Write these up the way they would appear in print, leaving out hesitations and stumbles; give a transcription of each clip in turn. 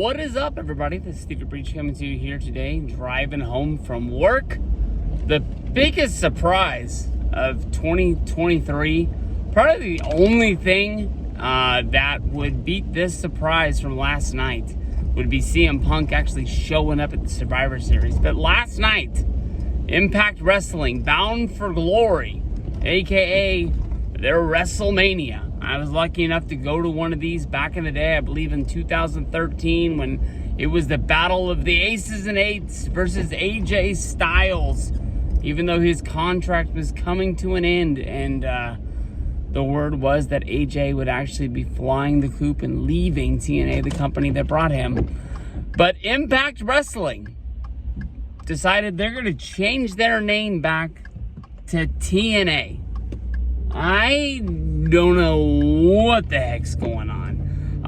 What is up, everybody? This is Steve Breach coming to you here today, driving home from work. The biggest surprise of 2023, probably the only thing that would beat this surprise from last night would be CM Punk actually showing up at the Survivor Series. But last night, Impact Wrestling, Bound for Glory, aka their WrestleMania. I was lucky enough to go to one of these back in the day, I believe in 2013, when it was the battle of the Aces and Eights versus AJ Styles, even though his contract was coming to an end, and the word was that AJ would actually be flying the coop and leaving TNA, the company that brought him. But Impact Wrestling decided they're going to change their name back to TNA. I don't know what the heck's going on.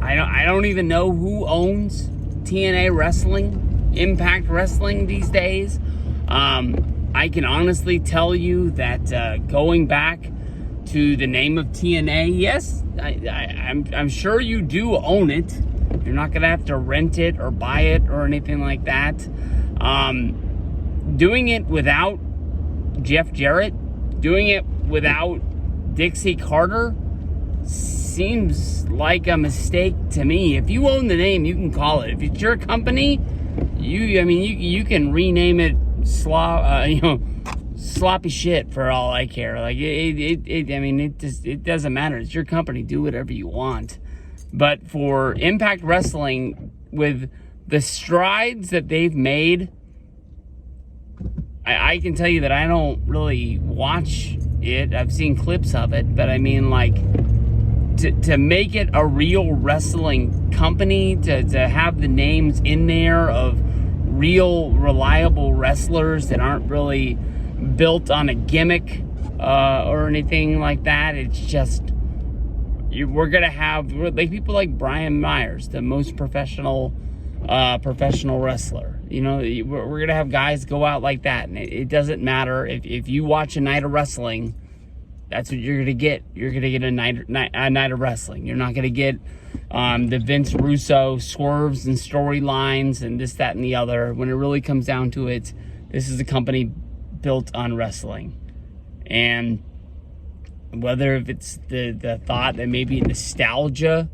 I don't even know who owns TNA Wrestling, Impact Wrestling these days. I can honestly tell you that going back to the name of TNA, yes, I'm sure you do own it. You're not gonna have to rent it or buy it or anything like that. Doing it without Jeff Jarrett, doing it without Dixie Carter seems like a mistake to me. If you own the name, you can call it. If it's your company, you can rename it sloppy shit for all I care. Like it doesn't matter. It's your company. Do whatever you want. But for Impact Wrestling, with the strides that they've made, I can tell you that I don't really watch it. I've seen clips of it, but I mean, like, to make it a real wrestling company, to have the names in there of real reliable wrestlers that aren't really built on a gimmick or anything like that. It's just, we're gonna have like people like Brian Myers, the most professional wrestler. You know, we're gonna have guys go out like that, and it doesn't matter if you watch a night of wrestling. That's what you're gonna get. You're gonna get a night of wrestling. You're not gonna get the Vince Russo swerves and storylines and this, that, and the other. When it really comes down to it, this is a company built on wrestling. And whether if it's the thought that maybe nostalgia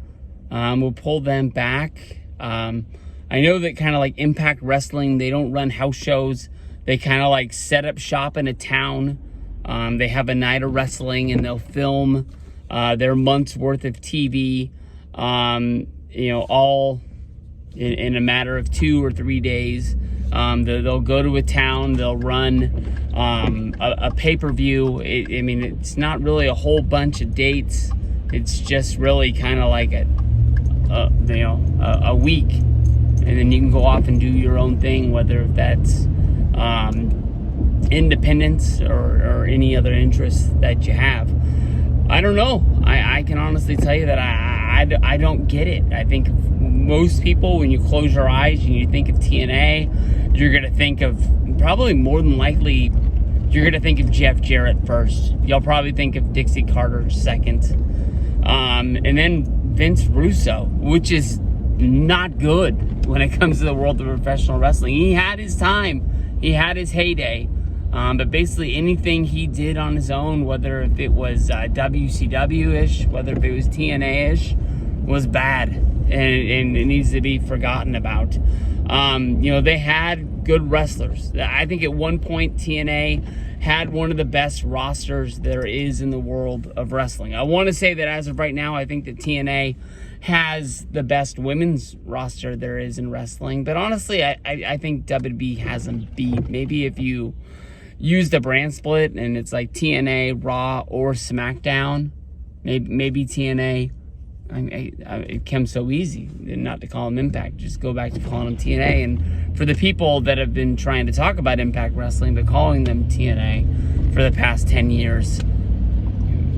will pull them back. I know that kind of like Impact Wrestling, they don't run house shows. They kind of like set up shop in a town. They have a night of wrestling and they'll film their month's worth of TV, all in a matter of 2 or 3 days. They'll go to a town, they'll run a pay-per-view. It's not really a whole bunch of dates. It's just really kind of like a week. And then you can go off and do your own thing, whether that's independence or any other interests that you have. I don't know. I can honestly tell you that I don't get it. I think most people, when you close your eyes and you think of TNA, you're going to think of, probably more than likely, you're going to think of Jeff Jarrett first. You'll probably think of Dixie Carter second. And then Vince Russo, which is not good when it comes to the world of professional wrestling. He had his time. He had his heyday. But basically anything he did on his own, whether if it was WCW-ish, whether if it was TNA-ish, was bad. And it needs to be forgotten about. They had good wrestlers. I think at one point TNA had one of the best rosters there is in the world of wrestling. I want to say that as of right now, I think that TNA has the best women's roster there is in wrestling. But honestly, I think WWE has them beat. Maybe if you use the brand split and it's like TNA, Raw, or SmackDown, maybe TNA. It comes so easy not to call them Impact. Just go back to calling them TNA. And for the people that have been trying to talk about Impact Wrestling but calling them TNA for the past 10 years,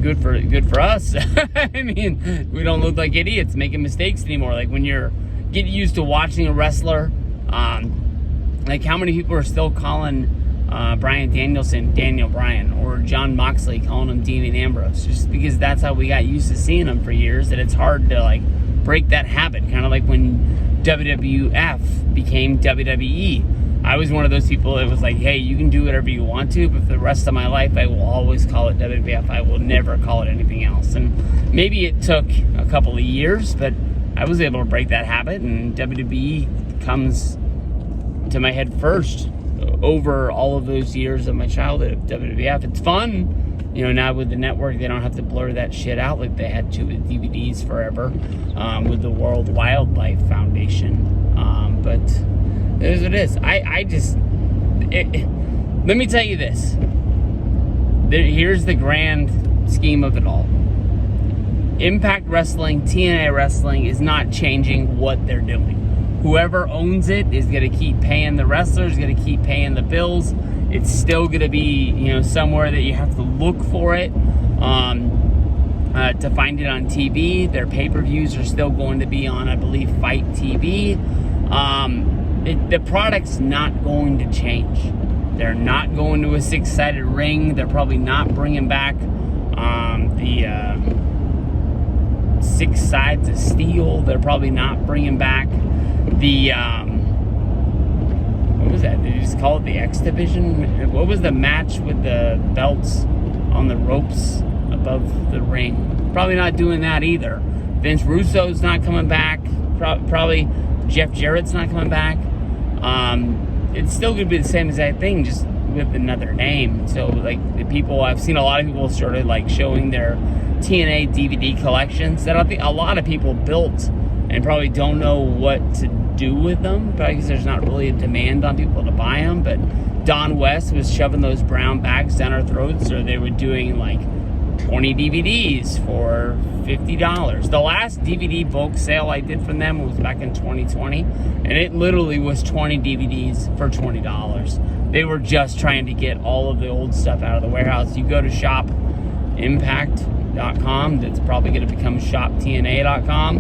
good for us. I mean, we don't look like idiots making mistakes anymore. Like when you're getting used to watching a wrestler, like how many people are still calling Bryan Danielson Daniel Bryan, or John Moxley calling him Dean and Ambrose, just because that's how we got used to seeing them for years, that it's hard to like break that habit, kind of like when WWF became WWE. I was one of those people that was like, hey, you can do whatever you want to, but for the rest of my life, I will always call it WWF. I will never call it anything else. And maybe it took a couple of years, but I was able to break that habit, and WWE comes to my head first over all of those years of my childhood of WWF. It's fun, you know, now with the network, they don't have to blur that shit out like they had to with DVDs forever, with the World Wildlife Foundation. But it is what it is. Let me tell you this. Here's the grand scheme of it all. Impact Wrestling, TNA Wrestling is not changing what they're doing. Whoever owns it is going to keep paying the wrestlers, going to keep paying the bills. It's still going to be, you know, somewhere that you have to look for it to find it on TV. Their pay-per-views are still going to be on, I believe, Fight TV. The product's not going to change. They're not going to a six-sided ring. They're probably not bringing back the 6 sides of steel. They're probably not bringing back the what was that? Did you just call it the X Division? What was the match with the belts on the ropes above the ring? Probably not doing that either. Vince Russo's not coming back. Probably Jeff Jarrett's not coming back. It's still going to be the same exact thing, just with another name. So, like, the people, I've seen a lot of people sort of like showing their TNA DVD collections that I think a lot of people built and probably don't know what to do with them, probably because there's not really a demand on people to buy them. But Don West was shoving those brown bags down our throats, or they were doing like 20 DVDs for $50. The last DVD bulk sale I did from them was back in 2020, and it literally was 20 DVDs for $20. They were just trying to get all of the old stuff out of the warehouse. You go to shopimpact.com, that's probably going to become shoptna.com.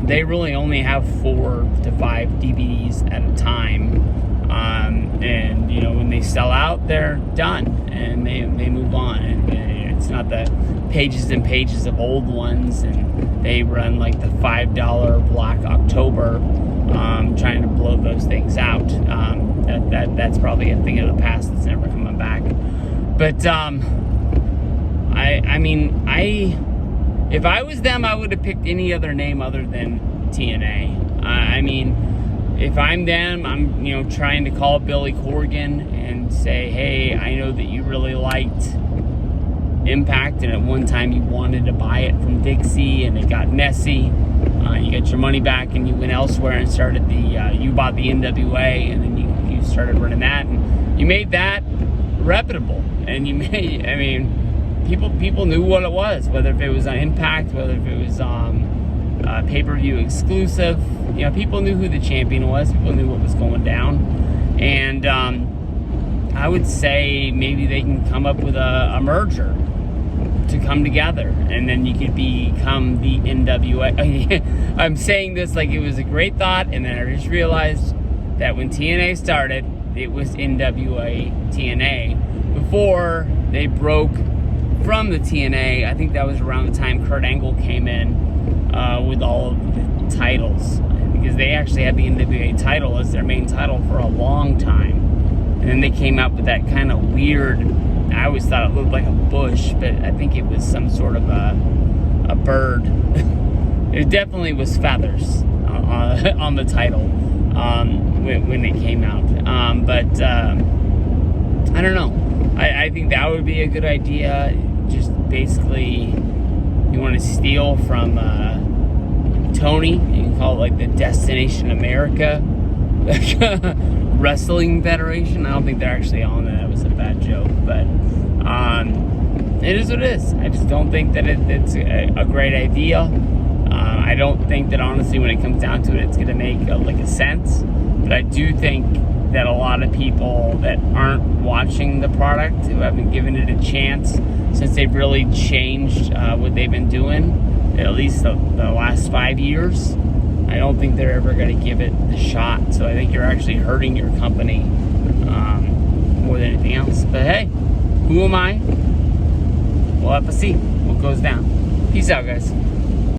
They really only have 4 to 5 DVDs at a time. And, you know, when they sell out, they're done, and they move on. And it's not the pages and pages of old ones, and they run like the $5 Black October, trying to blow those things out. That's probably a thing of the past that's never coming back. But if I was them, I would have picked any other name other than TNA. If I'm them, I'm, you know, trying to call Billy Corgan and say, hey, I know that you really liked Impact, and at one time you wanted to buy it from Dixie, and it got messy. You got your money back, and you went elsewhere and started you bought the NWA, and then you started running that, and you made that reputable. And you made, people knew what it was, whether if it was on Impact, whether if it was pay-per-view exclusive. You know, people knew who the champion was. People knew what was going down. And I would say maybe they can come up with a merger to come together, and then you could become the NWA. I'm saying this like it was a great thought, and then I just realized that when TNA started, it was NWA TNA. Before they broke from the TNA, I think that was around the time Kurt Angle came in with all of the titles, because they actually had the NWA title as their main title for a long time. And then they came out with that kind of weird, I always thought it looked like a bush, but I think it was some sort of a bird. It definitely was feathers on the title when it came out. But I don't know. I think that would be a good idea. Just basically, you want to steal from Tony. You can call it like the Destination America Wrestling Federation. I don't think they're actually on that. That was a bad joke, but it is what it is. I just don't think that it's a great idea. I don't think that, honestly, when it comes down to it, it's going to make a sense. But I do think that a lot of people that aren't watching the product, who haven't given it a chance since they've really changed what they've been doing, at least the last 5 years, I don't think they're ever going to give it the shot. So I think you're actually hurting your company more than anything else. But hey, who am I? We'll have to see what goes down. Peace out, guys.